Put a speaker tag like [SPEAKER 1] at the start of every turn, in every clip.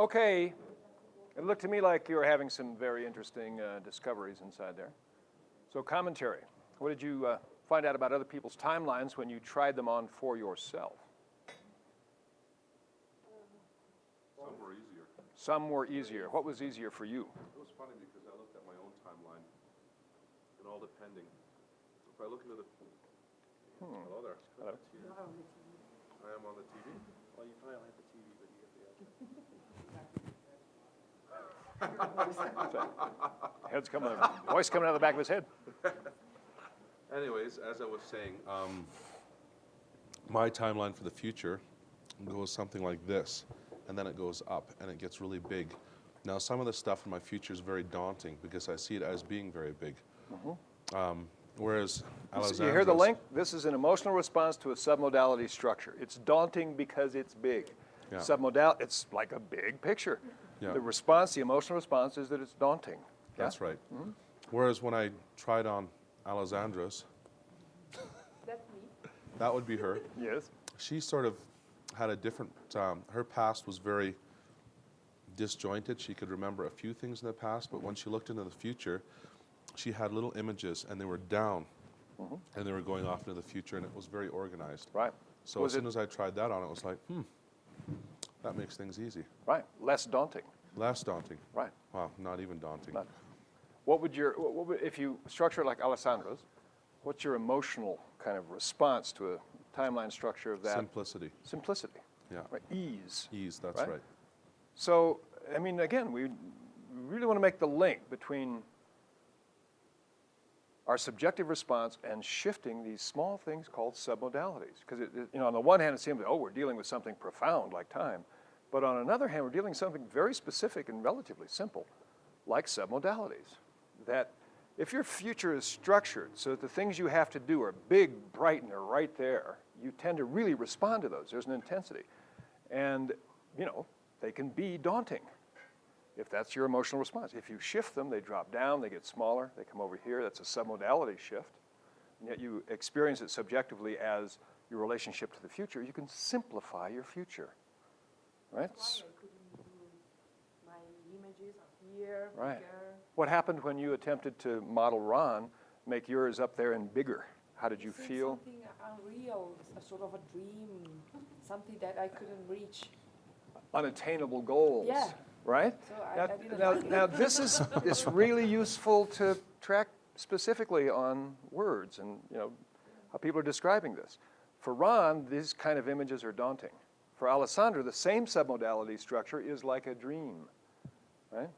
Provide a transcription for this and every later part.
[SPEAKER 1] Okay, it looked to me like you were having some very interesting discoveries inside there. So commentary, what did you find out about other people's timelines when you tried them on for yourself?
[SPEAKER 2] Some were easier.
[SPEAKER 1] Some were easier. What was easier for you?
[SPEAKER 2] It was funny because I looked at my own timeline, and all depending. If I look into the... Hello there.
[SPEAKER 1] Hello.
[SPEAKER 2] I am on the TV.
[SPEAKER 3] Well, you probably don't have the TV, but you get the other.
[SPEAKER 1] Head's coming, voice coming out of the back of his head.
[SPEAKER 2] Anyways, as I was saying, my timeline for the future goes something like this, and then it goes up, and it gets really big. Now, some of the stuff in my future is very daunting because I see it as being very big. Whereas Alexandra's...
[SPEAKER 1] You hear the link? This is an emotional response to a submodality structure. It's daunting because it's big.
[SPEAKER 2] Yeah.
[SPEAKER 1] Submodality, it's like a big picture.
[SPEAKER 2] Yeah.
[SPEAKER 1] The response, the emotional response is that it's daunting.
[SPEAKER 2] That's right. Whereas when I tried on Alexandra's,
[SPEAKER 4] That's me.
[SPEAKER 2] that would be her.
[SPEAKER 1] Yes.
[SPEAKER 2] She sort of had a different, her past was very disjointed. She could remember a few things in the past, but when she looked into the future, she had little images, and they were down, and they were going off into the future, and it was very organized.
[SPEAKER 1] Right.
[SPEAKER 2] So as soon as I tried that on, it was like, that makes things easy.
[SPEAKER 1] Right. Less daunting.
[SPEAKER 2] Less daunting.
[SPEAKER 1] Right.
[SPEAKER 2] Wow, not even daunting.
[SPEAKER 1] Not- What would if you structure it like Alessandro's, what's your emotional kind of response to a timeline structure of that?
[SPEAKER 2] Simplicity.
[SPEAKER 1] Simplicity.
[SPEAKER 2] Yeah.
[SPEAKER 1] Right. Ease.
[SPEAKER 2] Ease, that's
[SPEAKER 1] Right?
[SPEAKER 2] right.
[SPEAKER 1] So, I mean, again, we really want to make the link between our subjective response and shifting these small things called submodalities. Because, on the one hand, it seems like, we're dealing with something profound like time. But on another hand, we're dealing with something very specific and relatively simple, like submodalities. That if your future is structured so that the things you have to do are big, bright, and they're right there, you tend to really respond to those. There's an intensity. And, they can be daunting if that's your emotional response. If you shift them, they drop down, they get smaller, they come over here. That's a submodality shift. And yet you experience it subjectively as your relationship to the future. You can simplify your future, right?
[SPEAKER 4] That's why I couldn't do my images up here,
[SPEAKER 1] Right.
[SPEAKER 4] bigger.
[SPEAKER 1] What happened when you attempted to model Ron, make yours up there and bigger? How did you
[SPEAKER 4] It seemed
[SPEAKER 1] feel?
[SPEAKER 4] Something unreal, a sort of a dream, something that I couldn't reach.
[SPEAKER 1] Unattainable goals.
[SPEAKER 4] Yeah.
[SPEAKER 1] Right?
[SPEAKER 4] So I didn't like it.
[SPEAKER 1] Now this is it's really useful to track specifically on words and how people are describing this. For Ron, these kind of images are daunting. For Alessandra, the same submodality structure is like a dream. Right?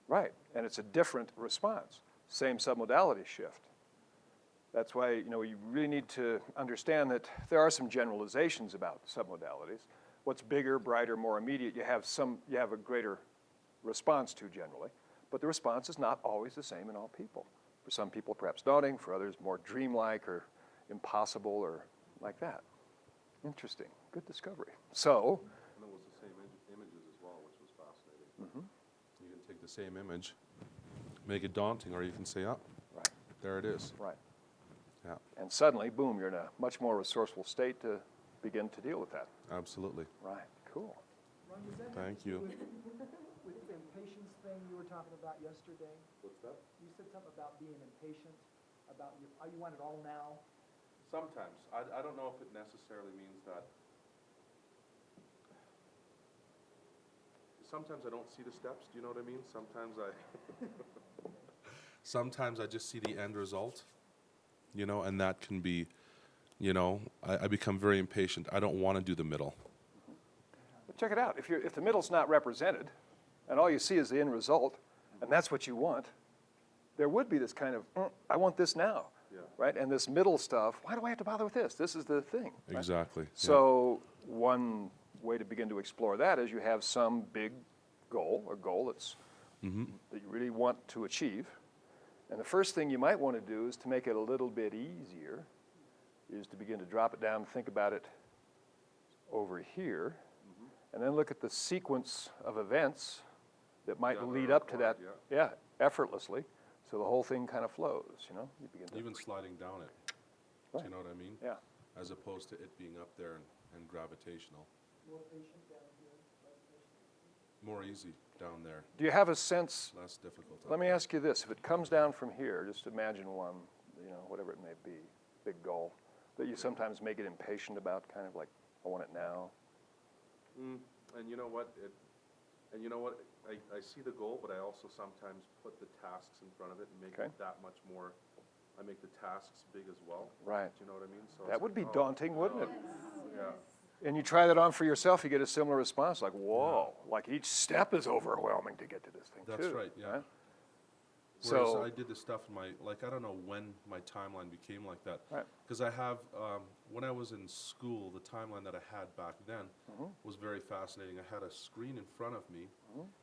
[SPEAKER 1] Right. And it's a different response. Same submodality shift. That's why you really need to understand that there are some generalizations about submodalities. What's bigger, brighter, more immediate, you have a greater response to generally. But the response is not always the same in all people. For some people, perhaps daunting. For others, more dreamlike or impossible or like that. Interesting. Good discovery. So,
[SPEAKER 2] And it was the same images as well, which was fascinating. You can take the same image, make it daunting, or you can say,
[SPEAKER 1] right,
[SPEAKER 2] there it is.
[SPEAKER 1] right.
[SPEAKER 2] Yeah,
[SPEAKER 1] And suddenly, boom, you're in a much more resourceful state to begin to deal with that.
[SPEAKER 2] absolutely.
[SPEAKER 1] Right. Cool.
[SPEAKER 5] Ron, does that
[SPEAKER 2] Thank
[SPEAKER 5] have to do
[SPEAKER 2] you.
[SPEAKER 5] with the impatience thing you were talking about yesterday?
[SPEAKER 2] What's that?
[SPEAKER 5] You said something about being impatient, about you want it all now.
[SPEAKER 2] Sometimes. I don't know if it necessarily means that. Sometimes I don't see the steps, do you know what I mean? Sometimes I just see the end result, and that can be, I become very impatient. I don't want to do the middle.
[SPEAKER 1] But check it out. If the middle's not represented, and all you see is the end result, and that's what you want, there would be this kind of, I want this now,
[SPEAKER 2] Yeah.
[SPEAKER 1] right? And this middle stuff, why do I have to bother with this? This is the thing. Right?
[SPEAKER 2] Exactly.
[SPEAKER 1] So one way to begin to explore that is you have some big goal, a goal that you really want to achieve. And the first thing you might want to do is to make it a little bit easier, is to begin to drop it down and think about it over here, and then look at the sequence of events that might
[SPEAKER 2] Yeah,
[SPEAKER 1] lead
[SPEAKER 2] they're
[SPEAKER 1] up to that,
[SPEAKER 2] required,
[SPEAKER 1] effortlessly. So the whole thing kind of flows, You begin to,
[SPEAKER 2] Even sliding down it, do you know what I mean?
[SPEAKER 1] yeah.
[SPEAKER 2] As opposed to it being up there and gravitational.
[SPEAKER 5] More patient down here, less patient.
[SPEAKER 2] more easy down there,
[SPEAKER 1] Do you have a sense,
[SPEAKER 2] less difficult.
[SPEAKER 1] let me ask you this, if it comes down from here, just imagine one, whatever it may be, big goal, that you sometimes may get impatient about, kind of like, I want it now.
[SPEAKER 2] And you know what? I see the goal, but I also sometimes put the tasks in front of it and make
[SPEAKER 1] Okay.
[SPEAKER 2] it that much more. I make the tasks big as well.
[SPEAKER 1] Right.
[SPEAKER 2] Do you know what I mean? So
[SPEAKER 1] That
[SPEAKER 2] it's
[SPEAKER 1] would
[SPEAKER 2] like,
[SPEAKER 1] be
[SPEAKER 2] oh,
[SPEAKER 1] daunting, wouldn't it?
[SPEAKER 2] Yeah.
[SPEAKER 1] And you try that on for yourself, you get a similar response, like, whoa, like each step is overwhelming to get to this thing, too.
[SPEAKER 2] That's right, yeah.
[SPEAKER 1] So,
[SPEAKER 2] Whereas I did this stuff in I don't know when my timeline became like that.
[SPEAKER 1] Right.
[SPEAKER 2] Because I have, when I was in school, the timeline that I had back then was very fascinating. I had a screen in front of me,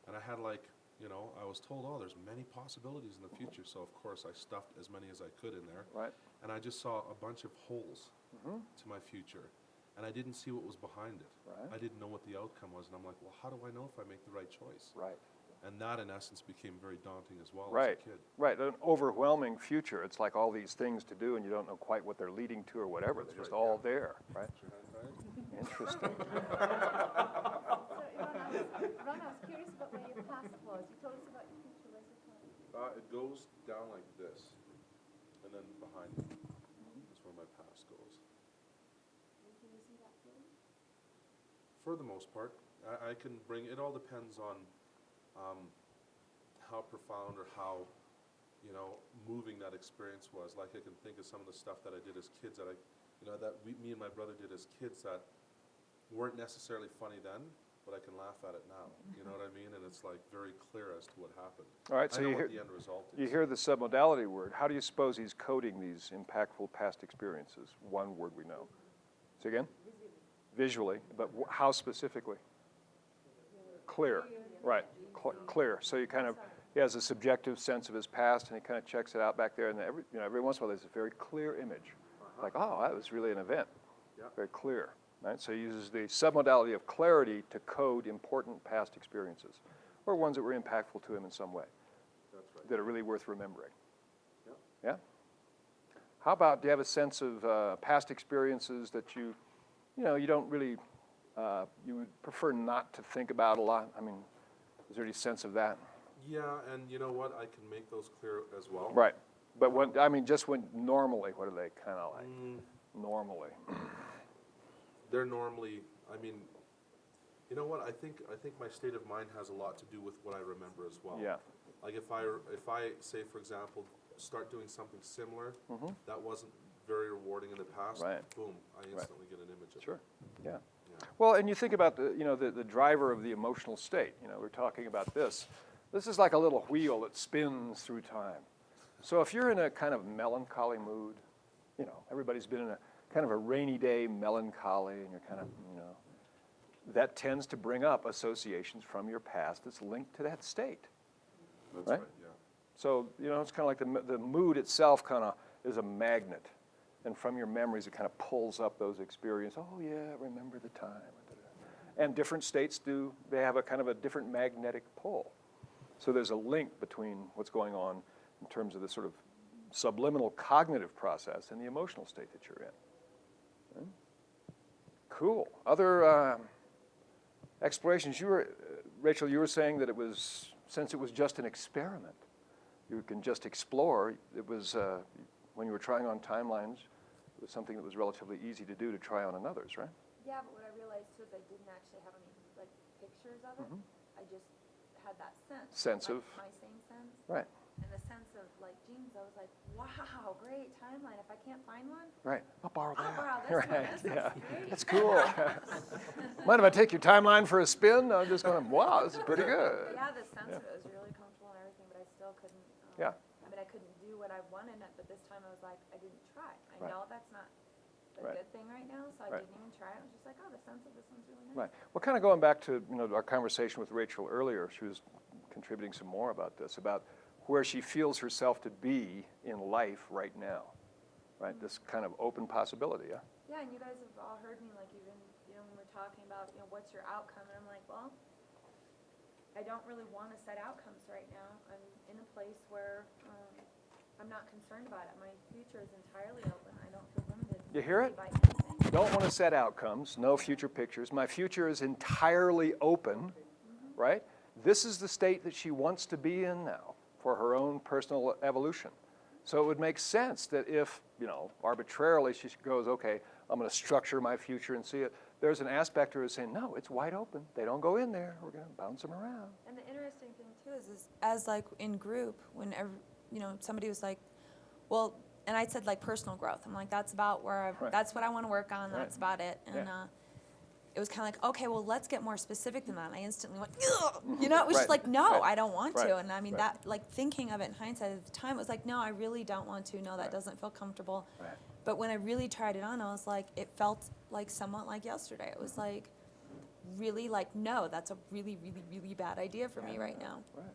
[SPEAKER 2] and I had I was told, oh, there's many possibilities in the future. So, of course, I stuffed as many as I could in there.
[SPEAKER 1] right,
[SPEAKER 2] And I just saw a bunch of holes to my future. And I didn't see what was behind it.
[SPEAKER 1] Right.
[SPEAKER 2] I didn't know what the outcome was. And I'm like, well, how do I know if I make the right choice?
[SPEAKER 1] right.
[SPEAKER 2] And that, in essence, became very daunting as well
[SPEAKER 1] Right,
[SPEAKER 2] as a kid.
[SPEAKER 1] right, an overwhelming future. It's like all these things to do and you don't know quite what they're leading to or whatever. They're just
[SPEAKER 2] right,
[SPEAKER 1] all there, right?
[SPEAKER 2] Is your hand tired?
[SPEAKER 1] Interesting.
[SPEAKER 6] So, Ron, I was curious about where your past was. You told us about your future. Where's it going?
[SPEAKER 2] It goes down like this, and then behind me. That's where my past goes.
[SPEAKER 6] Can you see that clearly?
[SPEAKER 2] For the most part, I can bring, it all depends on how profound or how, moving that experience was. Like I can think of some of the stuff that I did as kids that me and my brother did as kids that weren't necessarily funny then, but I can laugh at it now. You know what I mean? And it's like very clear as to what happened.
[SPEAKER 1] All right,
[SPEAKER 2] I
[SPEAKER 1] so
[SPEAKER 2] know
[SPEAKER 1] you
[SPEAKER 2] what
[SPEAKER 1] hear,
[SPEAKER 2] the end result is.
[SPEAKER 1] you hear the submodality word. How do you suppose he's coding these impactful past experiences? One word we know. Say again? Visually, but how specifically? Clear, right, clear. So you kind of, he has a subjective sense of his past and he kind of checks it out back there and every once in a while there's a very clear image. Like, oh, that was really an event.
[SPEAKER 2] Yeah.
[SPEAKER 1] Very clear, right? So he uses the submodality of clarity to code important past experiences or ones that were impactful to him in some way
[SPEAKER 2] That's right.
[SPEAKER 1] that are really worth remembering.
[SPEAKER 2] Yeah.
[SPEAKER 1] Yeah? How about, do you have a sense of past experiences that you don't really, you would prefer not to think about a lot? I mean, is there any sense of that?
[SPEAKER 2] Yeah, and you know what? I can make those clear as well.
[SPEAKER 1] Right. But just when normally, what are they kind of like? Normally.
[SPEAKER 2] They're normally, you know what? I think my state of mind has a lot to do with what I remember as well.
[SPEAKER 1] Yeah.
[SPEAKER 2] Like if I say, for example, start doing something similar that wasn't very rewarding in the past,
[SPEAKER 1] Right.
[SPEAKER 2] boom, I instantly get an image of
[SPEAKER 1] Sure.
[SPEAKER 2] it.
[SPEAKER 1] Yeah.
[SPEAKER 2] Yeah.
[SPEAKER 1] Well, and you think about the driver of the emotional state. We're talking about this. This is like a little wheel that spins through time. So if you're in a kind of melancholy mood, everybody's been in a kind of a rainy day melancholy, and you're kind of, that tends to bring up associations from your past that's linked to that state.
[SPEAKER 2] That's
[SPEAKER 1] Right?
[SPEAKER 2] right, yeah.
[SPEAKER 1] So, it's kind of like the mood itself kind of is a magnet. And from your memories, it kind of pulls up those experiences. Oh, yeah, remember the time. And different states they have a kind of a different magnetic pull. So there's a link between what's going on in terms of the sort of subliminal cognitive process and the emotional state that you're in. Okay? Cool. Other explorations? Rachel, you were saying that since it was just an experiment, you can just explore. It was, when you were trying on timelines, it was something that was relatively easy to do to try on others, right?
[SPEAKER 6] Yeah, but what I realized too is I didn't actually have any pictures of it. I just had that sense.
[SPEAKER 1] Sense of-
[SPEAKER 6] my same sense.
[SPEAKER 1] Right.
[SPEAKER 6] And the sense of jeans, I was like, wow, great timeline. If I can't find one,
[SPEAKER 1] Right. I'll borrow that.
[SPEAKER 6] I'll borrow this one.
[SPEAKER 1] Right.
[SPEAKER 6] That
[SPEAKER 1] Yeah.
[SPEAKER 6] sounds great.
[SPEAKER 1] That's cool. Mind if I take your timeline for a spin? I'm just going, wow, this is pretty good.
[SPEAKER 6] But yeah, the sense of it was really comfortable and everything, but I still couldn't.
[SPEAKER 1] Yeah.
[SPEAKER 6] I couldn't do what I wanted, but this time I was like, I didn't try. I
[SPEAKER 1] Right.
[SPEAKER 6] know that's not a
[SPEAKER 1] Right.
[SPEAKER 6] good thing right now, so I
[SPEAKER 1] Right.
[SPEAKER 6] didn't even try it. I was just like, oh, the sense of this one's really nice.
[SPEAKER 1] Right. Well, kind of going back to our conversation with Rachel earlier, she was contributing some more about this, about where she feels herself to be in life right now, right? This kind of open possibility, yeah?
[SPEAKER 6] Yeah, and you guys have all heard me, even, when we're talking about, what's your outcome, and I'm like, well, I don't really want to set outcomes right now. I'm in a place where I'm not concerned about it. My future is entirely open. I don't feel limited.
[SPEAKER 1] You hear it?
[SPEAKER 6] By anything.
[SPEAKER 1] Don't want to set outcomes, no future pictures. My future is entirely open, right? this is the state that she wants to be in now for her own personal evolution. So it would make sense that if, arbitrarily she goes, okay, I'm going to structure my future and see it, there's an aspect to her saying, no, it's wide open. They don't go in there. We're going to bounce them around.
[SPEAKER 6] And the interesting thing too is as like in group, whenever somebody was like, well, and I said like personal growth. I'm like, that's about where
[SPEAKER 1] Right.
[SPEAKER 6] that's what I want to work on.
[SPEAKER 1] Right.
[SPEAKER 6] That's about it. And
[SPEAKER 1] Yeah.
[SPEAKER 6] it was kind of like, okay, well, let's get more specific than that. And I instantly went, ugh! It was just
[SPEAKER 1] Right.
[SPEAKER 6] like, no,
[SPEAKER 1] Right.
[SPEAKER 6] I don't want
[SPEAKER 1] Right.
[SPEAKER 6] to. And I mean,
[SPEAKER 1] Right.
[SPEAKER 6] that, like thinking of it in hindsight at the time, it was like, no, I really don't want to. No, that
[SPEAKER 1] Right.
[SPEAKER 6] doesn't feel comfortable.
[SPEAKER 1] Right.
[SPEAKER 6] But when I really tried it on, I was like, it felt like somewhat like yesterday. It was like, really like, no, that's a really, really, really bad idea for me right now.
[SPEAKER 1] Right.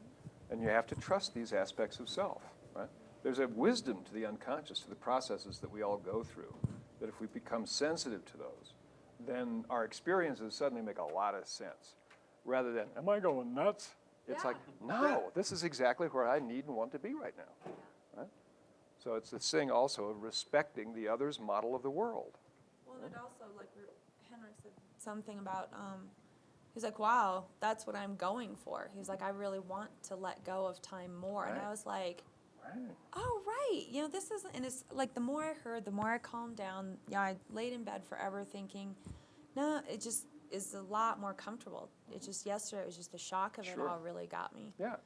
[SPEAKER 1] And you have to trust these aspects of self, right? There's a wisdom to the unconscious, to the processes that we all go through, that if we become sensitive to those, then our experiences suddenly make a lot of sense. Rather than, am I going nuts? It's
[SPEAKER 6] Yeah.
[SPEAKER 1] like, no, this is exactly where I need and want to be right now. Right? So it's this thing also of respecting the other's model of the world.
[SPEAKER 6] Well, and it also, like Henrik said something about, he's like, wow, that's what I'm going for. He's like, I really want to let go of time more. And I
[SPEAKER 1] Right.
[SPEAKER 6] was like,
[SPEAKER 1] Right.
[SPEAKER 6] oh, right. This isn't, and it's like the more I heard, the more I calmed down. Yeah, I laid in bed forever thinking, no, it just is a lot more comfortable. It just, yesterday, it was just the shock of
[SPEAKER 1] Sure.
[SPEAKER 6] it all really got me.
[SPEAKER 1] Yeah.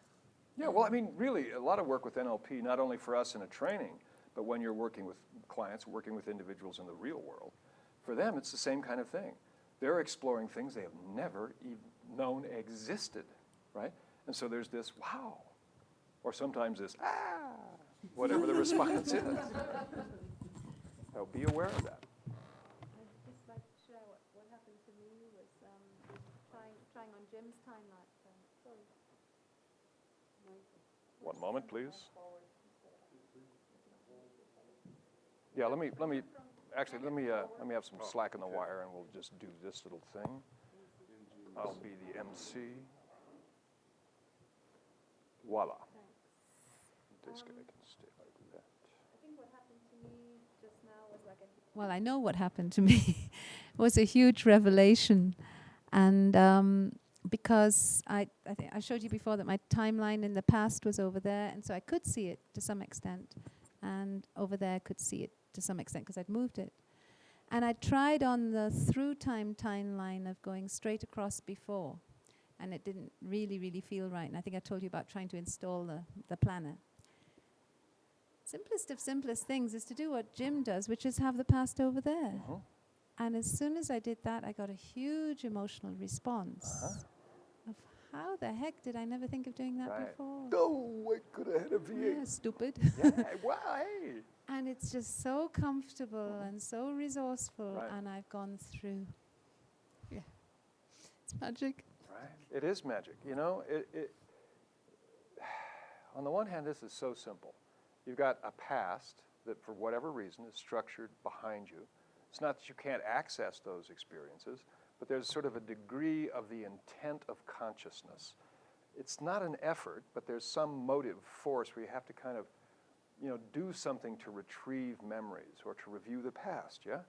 [SPEAKER 1] Yeah, well, I mean, really, a lot of work with NLP, not only for us in a training, but when you're working with clients, working with individuals in the real world, for them, it's the same kind of thing. They're exploring things they have never even known existed, right? And so there's this, wow, or sometimes this, whatever the response is. So be aware of that.
[SPEAKER 7] I'd just like to share what happened to me was trying on Jim's timeline. Sorry.
[SPEAKER 1] One moment, please. Yeah, let me have some slack in the wire, and we'll just do this little thing. I'll be the MC. Voila. This guy can stay like that.
[SPEAKER 7] I think what happened to me just now was like
[SPEAKER 8] Well, I know what happened to me. It was a huge revelation. And because I think I showed you before that my timeline in the past was over there, and so I could see it to some extent. And over there I could see it to some extent because I'd moved it. And I tried on the through time timeline of going straight across before, and it didn't really feel right. And I think I told you about trying to install the planner. Simplest of simplest things is to do what Jim does, which is have the past over there.
[SPEAKER 1] Uh-huh.
[SPEAKER 8] And as soon as I did that, I got a huge emotional response of how the heck did I never think of doing that
[SPEAKER 1] Right.
[SPEAKER 8] before?
[SPEAKER 1] No, I could have had a V8.
[SPEAKER 8] Yeah, stupid.
[SPEAKER 1] Yeah, wow, hey.
[SPEAKER 8] And it's just so comfortable and so resourceful,
[SPEAKER 1] Right.
[SPEAKER 8] and I've gone through. Yeah, it's magic.
[SPEAKER 1] Right. It is magic. On the one hand, this is so simple. You've got a past that, for whatever reason, is structured behind you. It's not that you can't access those experiences, but there's sort of a degree of the intent of consciousness. It's not an effort, but there's some motive force where you have to kind of, do something to retrieve memories or to review the past, yeah?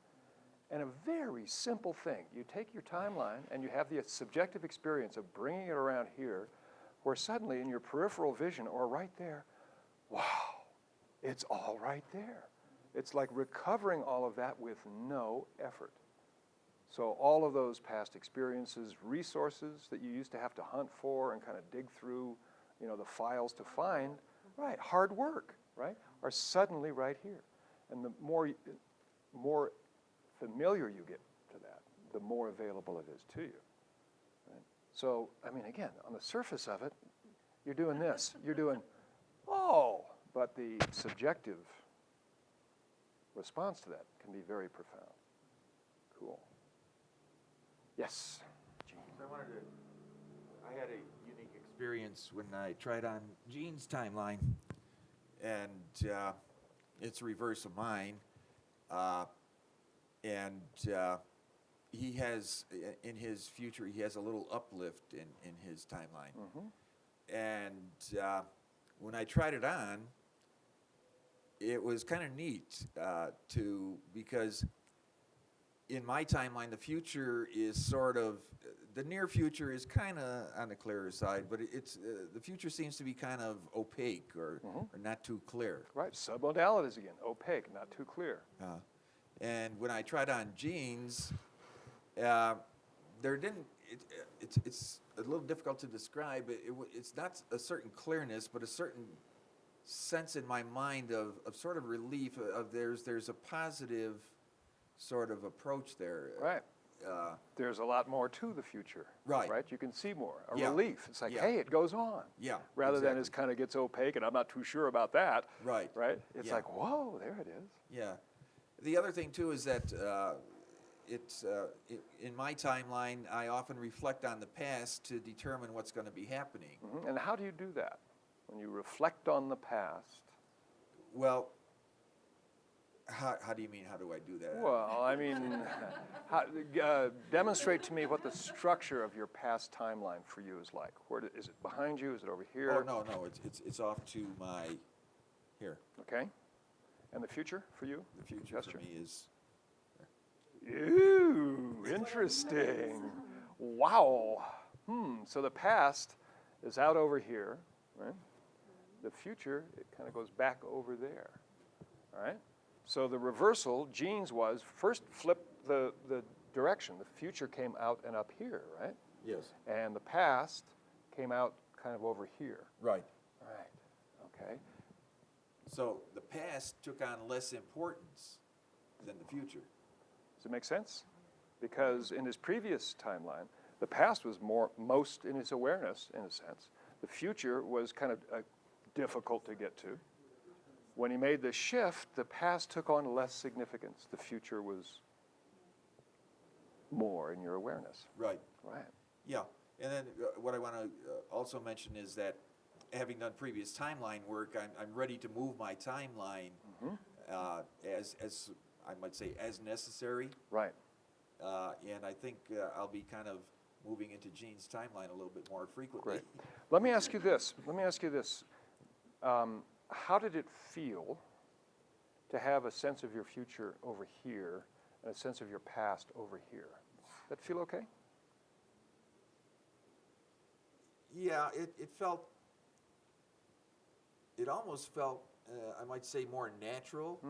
[SPEAKER 1] And a very simple thing, you take your timeline and you have the subjective experience of bringing it around here, where suddenly in your peripheral vision or right there, wow, it's all right there. It's like recovering all of that with no effort. So all of those past experiences, resources that you used to have to hunt for and kind of dig through, the files to find, right, hard work, right, are suddenly right here. And the more familiar you get to that, the more available it is to you. Right? So, I mean, again, on the surface of it, you're doing this. You're doing, oh, but the subjective response to that can be very profound. Cool. Yes. Gene.
[SPEAKER 9] So I had a unique experience when I tried on Gene's timeline, and it's a reverse of mine. And he has, in his future, he has a little uplift in his timeline.
[SPEAKER 1] Mm-hmm.
[SPEAKER 9] And when I tried it on, it was kind of neat because in my timeline, the future is sort of, the near future is kind of on the clearer side, but it's the future seems to be kind of opaque or not too clear.
[SPEAKER 1] Right, submodalities again, opaque, not too clear.
[SPEAKER 9] And when I tried on jeans, there didn't. It's a little difficult to describe. It's not a certain clearness, but a certain sense in my mind of sort of relief. Of there's a positive sort of approach there.
[SPEAKER 1] Right. There's a lot more to the future.
[SPEAKER 9] Right.
[SPEAKER 1] Right. You can see more. A
[SPEAKER 9] Yeah.
[SPEAKER 1] relief. It's like,
[SPEAKER 9] Yeah.
[SPEAKER 1] hey, it goes on.
[SPEAKER 9] Yeah.
[SPEAKER 1] Rather than
[SPEAKER 9] exactly.
[SPEAKER 1] it kind of gets opaque, and I'm not too sure about that.
[SPEAKER 9] Right.
[SPEAKER 1] Right. It's
[SPEAKER 9] Yeah.
[SPEAKER 1] like, whoa, there it is.
[SPEAKER 9] Yeah. The other thing too is that in my timeline, I often reflect on the past to determine what's going to be happening.
[SPEAKER 1] And how do you do that? When you reflect on the past.
[SPEAKER 9] Well, how do you mean? How do I do that?
[SPEAKER 1] Well, I mean, demonstrate to me what the structure of your past timeline for you is like. Is it behind you? Is it over here?
[SPEAKER 9] Oh no, it's off to my here.
[SPEAKER 1] Okay. And the future for you?
[SPEAKER 9] The future
[SPEAKER 1] Gesture.
[SPEAKER 9] for me is
[SPEAKER 1] Ooh, interesting. Wow. So the past is out over here, right? The future, it kind of goes back over there, all right? So the reversal, genes was first flip the direction. The future came out and up here, right?
[SPEAKER 9] yes.
[SPEAKER 1] And the past came out kind of over here.
[SPEAKER 9] Right.
[SPEAKER 1] Right, okay.
[SPEAKER 9] So the past took on less importance than the future.
[SPEAKER 1] Does it make sense? Because in his previous timeline, the past was most in his awareness, in a sense. The future was kind of difficult to get to. When he made the shift, the past took on less significance. The future was more in your awareness.
[SPEAKER 9] Right.
[SPEAKER 1] Right.
[SPEAKER 9] Yeah. And then what I want to also mention is that having done previous timeline work, I'm ready to move my timeline as I might say as necessary.
[SPEAKER 1] Right.
[SPEAKER 9] And I think I'll be kind of moving into Gene's timeline a little bit more frequently.
[SPEAKER 1] Great. Let me ask you this. How did it feel to have a sense of your future over here and a sense of your past over here? That feel okay?
[SPEAKER 9] Yeah, it almost felt, I might say, more natural.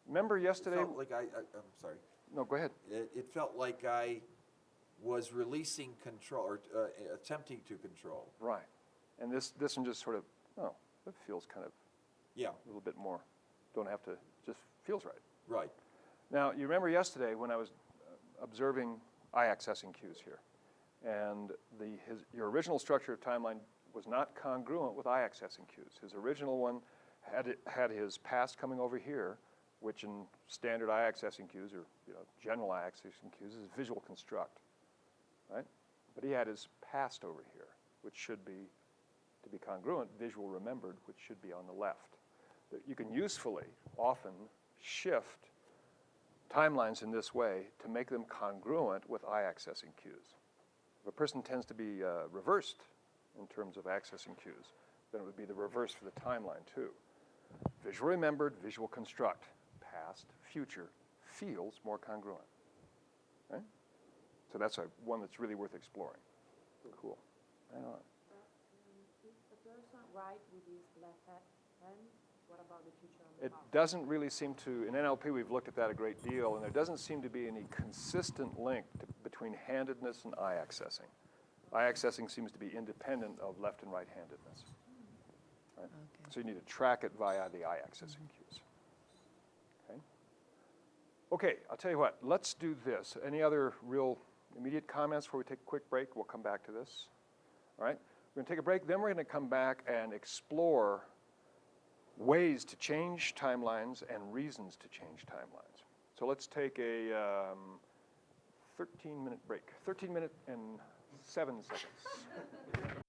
[SPEAKER 1] Remember
[SPEAKER 9] It
[SPEAKER 1] yesterday?
[SPEAKER 9] felt like I'm sorry.
[SPEAKER 1] No, go ahead.
[SPEAKER 9] It felt like I was releasing control or attempting to control.
[SPEAKER 1] Right. And this one just sort of, it feels kind of
[SPEAKER 9] Yeah,
[SPEAKER 1] a little bit more. Don't have to, just feels right.
[SPEAKER 9] right.
[SPEAKER 1] Now, you remember yesterday when I was observing eye accessing cues here, and your original structure of timeline was not congruent with eye accessing cues. His original one had his past coming over here, which in standard eye accessing cues or general eye accessing cues is visual construct, right? But he had his past over here, which should be, to be congruent, visual remembered, which should be on the left. That you can usefully often shift timelines in this way to make them congruent with eye accessing cues. If a person tends to be reversed in terms of accessing cues, then it would be the reverse for the timeline too. Visual remembered, visual construct, past, future, feels more congruent. Right? So that's one that's really worth exploring. Cool. Right on.
[SPEAKER 4] If the person right with his left hand, what about the future on the
[SPEAKER 1] It
[SPEAKER 4] top?
[SPEAKER 1] doesn't really seem to, in NLP we've looked at that a great deal, and there doesn't seem to be any consistent link between handedness and eye accessing. Eye accessing seems to be independent of left and right handedness. Right?
[SPEAKER 8] Okay.
[SPEAKER 1] So you need to track it via the eye accessing cues. Okay? Okay, I'll tell you what, let's do this. Any other real immediate comments before we take a quick break? We'll come back to this. All right? We're going to take a break, then we're going to come back and explore ways to change timelines and reasons to change timelines. So let's take a 13-minute break. 13 minutes and 7 seconds.